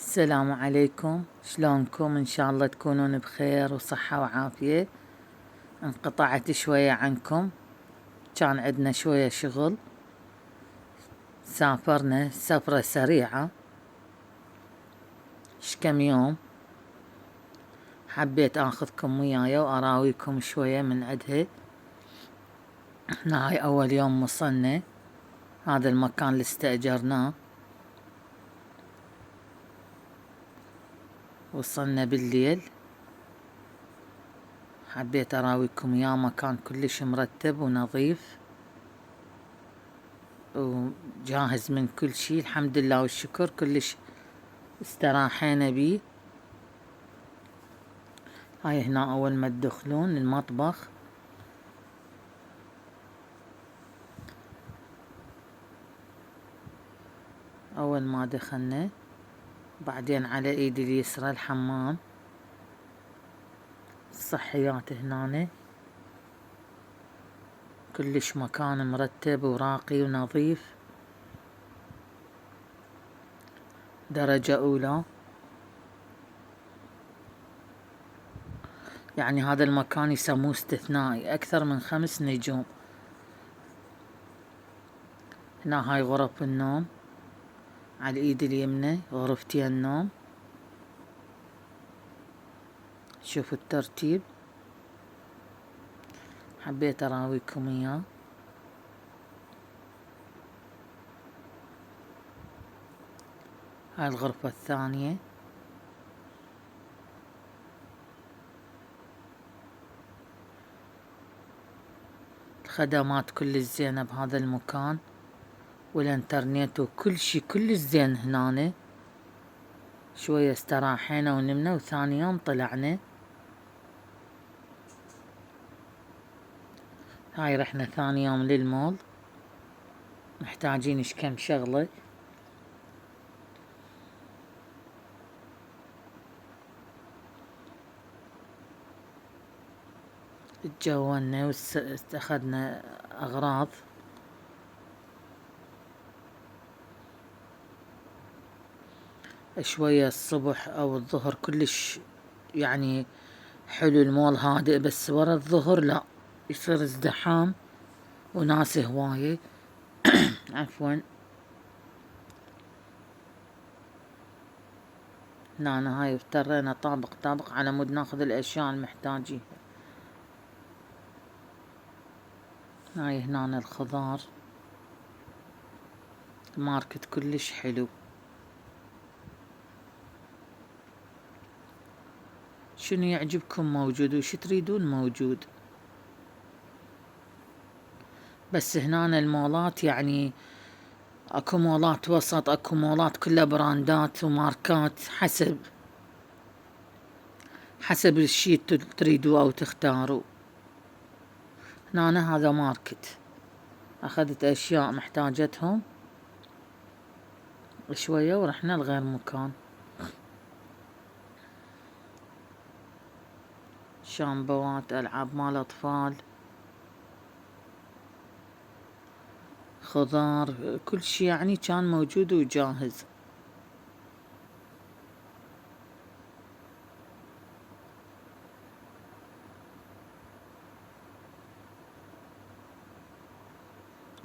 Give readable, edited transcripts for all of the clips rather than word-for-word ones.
السلام عليكم، شلونكم؟ ان شاء الله تكونون بخير وصحة وعافية. انقطعت شوية عنكم، كان عندنا شوية شغل، سافرنا سفرة سريعة كم يوم. حبيت اخذكم وياي واراويكم شوية من عدها. هاي اول يوم وصلنا هذا المكان اللي استأجرناه، وصلنا بالليل. حبيت اراويكم اياه، مكان كلش مرتب ونظيف وجاهز من كل شي، الحمد لله والشكر، كلش استراحينا بيه. هاي هنا اول ما تدخلون المطبخ، اول ما دخلنا بعدين على ايدي اليسرى الحمام، الصحيات هنا، كلش مكان مرتب وراقي ونظيف، درجة اولى. يعني هذا المكان يسموه استثنائي، اكثر من 5 نجوم. هنا هاي غرف النوم، على الايد اليمنى غرفتي النوم، شوفوا الترتيب، حبيت اراويكم اياه. هاي الغرفة الثانية، الخدمات كلش زينة بهذا المكان، والانترنت وكل شي كلش زين هنا. شوية استراحينا ونمنا، وثاني يوم طلعنا. هاي رحنا ثاني يوم للمول، محتاجين كم شغلة. اتجولنا واستخدنا اغراض. شوية الصبح او الظهر كلش يعني حلو المول هادئ، بس ورا الظهر لا، يصير ازدحام وناس هواية. عفوا. هنا هاي افترينا طابق طابق على مود ناخذ الاشياء المحتاجين. هاي هنا الخضار، ماركت كلش حلو. شنو يعجبكم موجود، وش تريدون موجود. بس هنا المولات يعني اكو مولات وسط، اكو مولات كلها براندات وماركات، حسب الشي تريدوه او تختاروا. هنا هذا ماركت، اخذت اشياء محتاجتهم شوية ورحنا لغير مكان. شامبوات، العاب مال اطفال، خضار، كل شي يعني كان موجود وجاهز.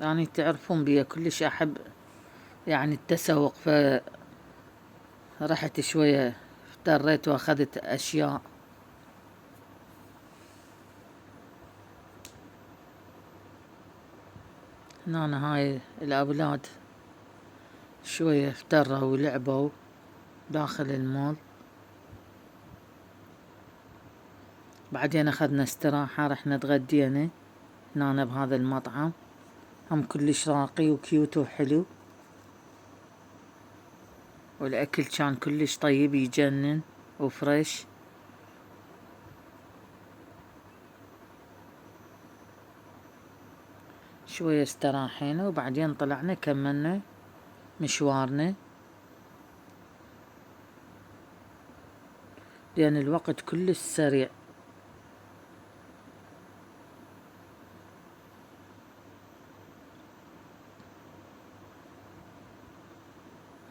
يعني تعرفون بيا كلش احب يعني التسوق، فرحت شوية افتريت واخذت اشياء. هنا هاي الاولاد شوية افتروا ولعبوا داخل المول. بعدين اخذنا استراحة، رحنا تغدينا هنا بهذا المطعم، هم كلش راقي وكيوت وحلو، والاكل كان كلش طيب يجنن وفريش. شوية استراحينا وبعدين طلعنا كملنا مشوارنا، لأن الوقت كلش سريع.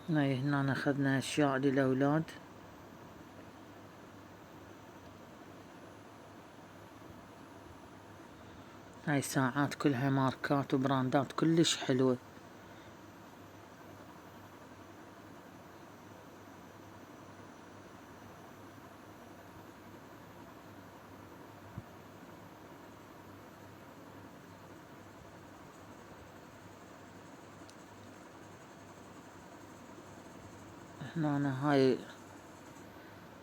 هاي هنا اخذنا اشياء للاولاد. هاي ساعات كلها ماركات وبراندات كلش حلوة. هنا هاي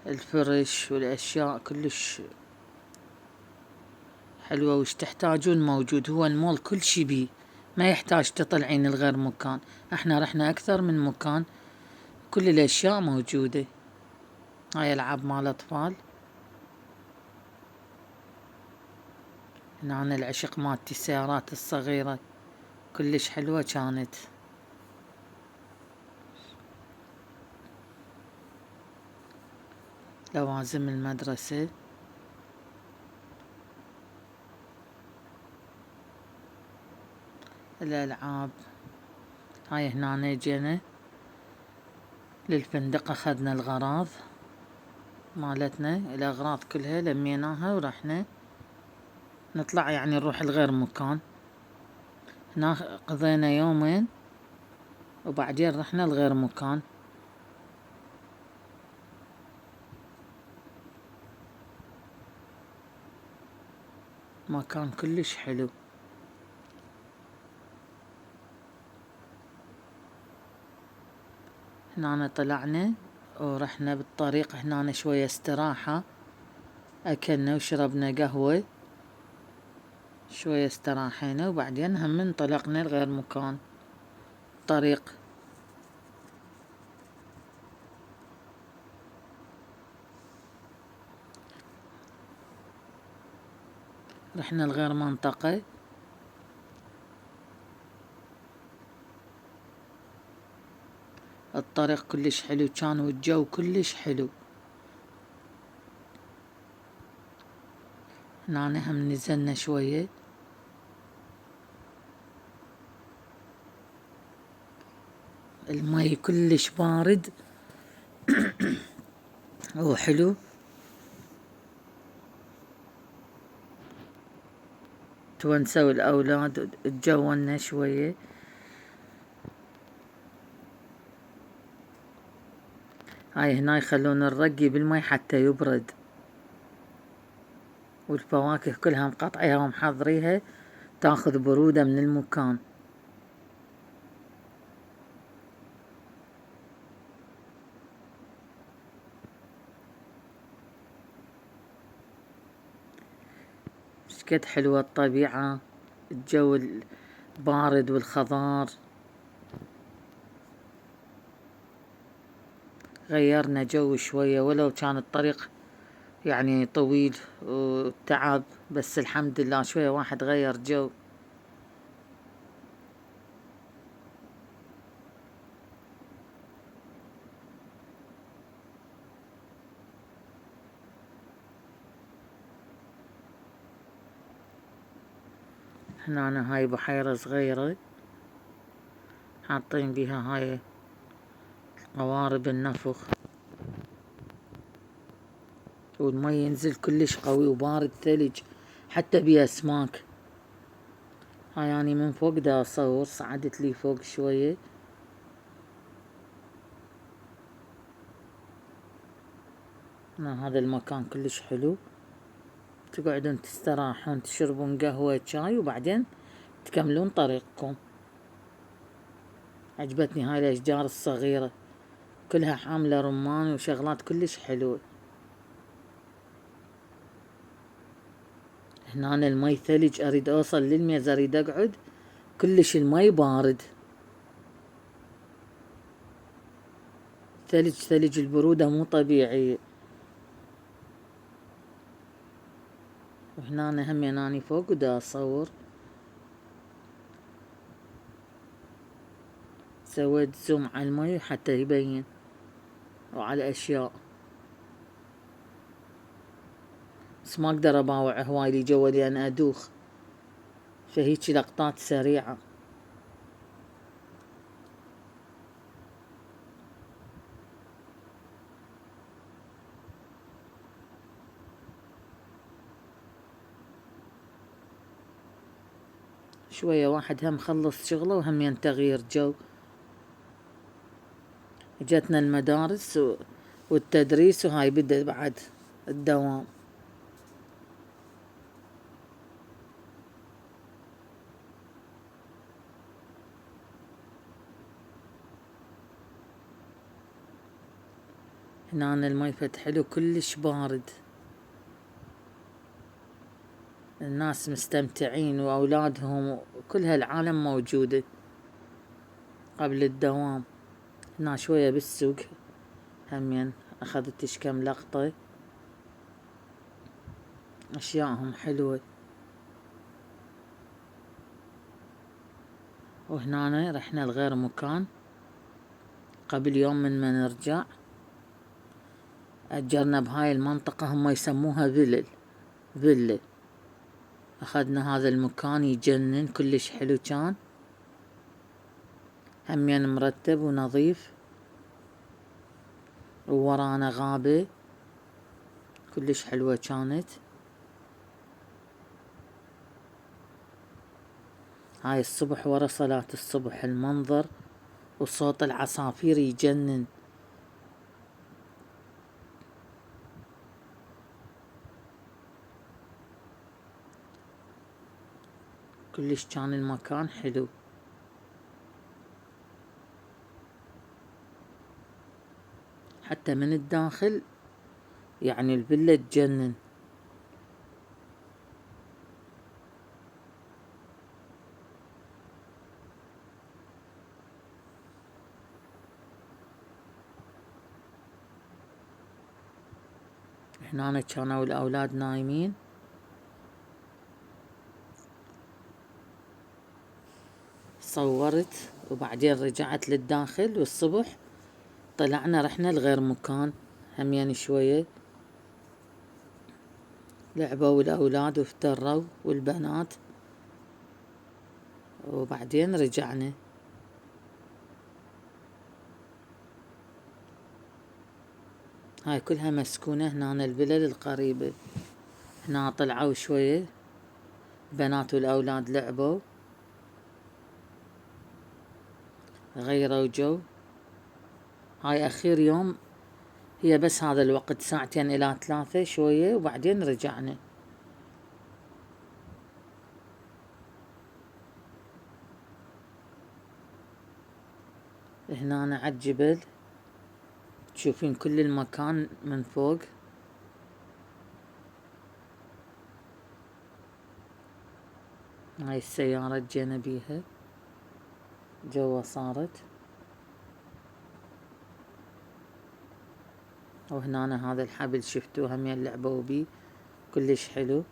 الفرش والاشياء كلش حلوة، وش تحتاجون موجود. هو المول كل شي بيه، ما يحتاج تطلعين الغير مكان. احنا رحنا اكثر من مكان، كل الاشياء موجودة. هاي العاب مال اطفال. هنا العشق مالتي السيارات الصغيرة كلش حلوة كانت. لوازم المدرسة. الألعاب. هاي هنا جينا للفندق، أخذنا الغراض مالتنا، الأغراض كلها لميناها ورحنا نطلع، يعني نروح الغير مكان. هنا قضينا يومين وبعدين رحنا الغير مكان. مكان كلش حلو. هنا طلعنا ورحنا بالطريق، هنا شوية استراحة، أكلنا وشربنا قهوة، شوية استراحينا وبعدين هم انطلقنا لغير مكان. طريق رحنا لغير منطقة. الطريق كلش حلو كان والجو كلش حلو. هنا هم نزلنا شوية. المي كلش بارد وحلو. تونسوا الأولاد تجولنا شوية. هاي هنا يخلون الرقي بالمي حتى يبرد، والفواكه كلها مقطعيها ومحضريها تاخذ برودة من المكان. شكد حلوة الطبيعة، الجو البارد والخضار. غيرنا جو شوية ولو كان الطريق يعني طويل وتعب، بس الحمد لله شوية واحد غير جو. هنا هاي بحيرة صغيرة حاطين بيها هاي قوارب النفخ، والمي ينزل كلش قوي وبارد ثلج، حتى بيه اسماك. هاي يعني من فوق دا اصور، صعدت لي فوق شوية. هذا المكان كلش حلو، تقعدون تستراحون تشربون قهوة شاي وبعدين تكملون طريقكم. عجبتني هاي الاشجار الصغيرة كلها حاملة رمان وشغلات كلش حلوة. هنا المي ثلج، اريد اوصل للميز اريد اقعد كلش المي بارد، ثلج ثلج، البرودة مو طبيعية. وهنا هم اناني فوق ودا اصور، سويت زوم على المي حتى يبين وعلى اشياء، بس ما اقدر اباوع هواي لي جوا لان ادوخ، فهيجي لقطات سريعة. شوية واحد هم خلص شغله وهم تغيير جو. جتنا المدارس والتدريس وهاي بدأ بعد الدوام. هنا المي فد حلو كلش بارد، الناس مستمتعين وأولادهم وكل هالعالم موجودة قبل الدوام. هنا شوية بالسوق همين أخذت كم لقطة، أشياءهم حلوة. وهنا رحنا لغير مكان قبل يوم من ما نرجع، أجرنا بهاي المنطقة هم يسموها فيلا. أخذنا هذا المكان يجنن كلش حلو، كان همين مرتب ونظيف، وورانا غابة كلش حلوة كانت. هاي الصبح ورا صلاة الصبح المنظر وصوت العصافير يجنن. كلش كان المكان حلو. حتى من الداخل يعني الفيلا تجنن. هنا كانوا الأولاد نايمين، صورت وبعدين رجعت للداخل، والصبح طلعنا رحنا لغير مكان همين شوية لعبوا الأولاد وافتروا والبنات، وبعدين رجعنا. هاي كلها مسكونة هنا الفلل القريبة. هنا طلعوا شوية البنات والأولاد لعبوا غيروا جو. هاي أخير يوم، هي بس هذا الوقت 2 إلى 3 شوية وبعدين رجعنا. هنا عالجبل تشوفين كل المكان من فوق. هاي السيارة جينا بيها جوا صارت. وهنا هذا الحبل شفتوه همين لعبوا بيه كلش حلو.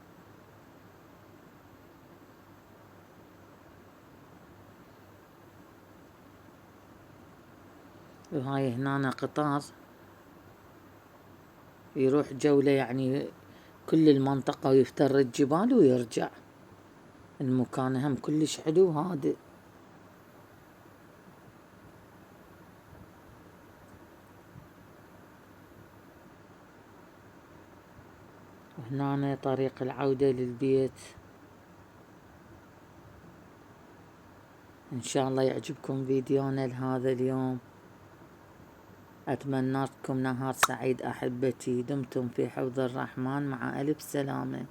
وهاي هنا قطار يروح جولة يعني كل المنطقة ويفتر الجبال ويرجع. المكان هم كلش حلو هادئ. وهنا طريق العودة للبيت. إن شاء الله يعجبكم فيديونا لهذا اليوم. أتمنى لكم نهار سعيد أحبتي، دمتم في حفظ الرحمن، مع ألف سلامة.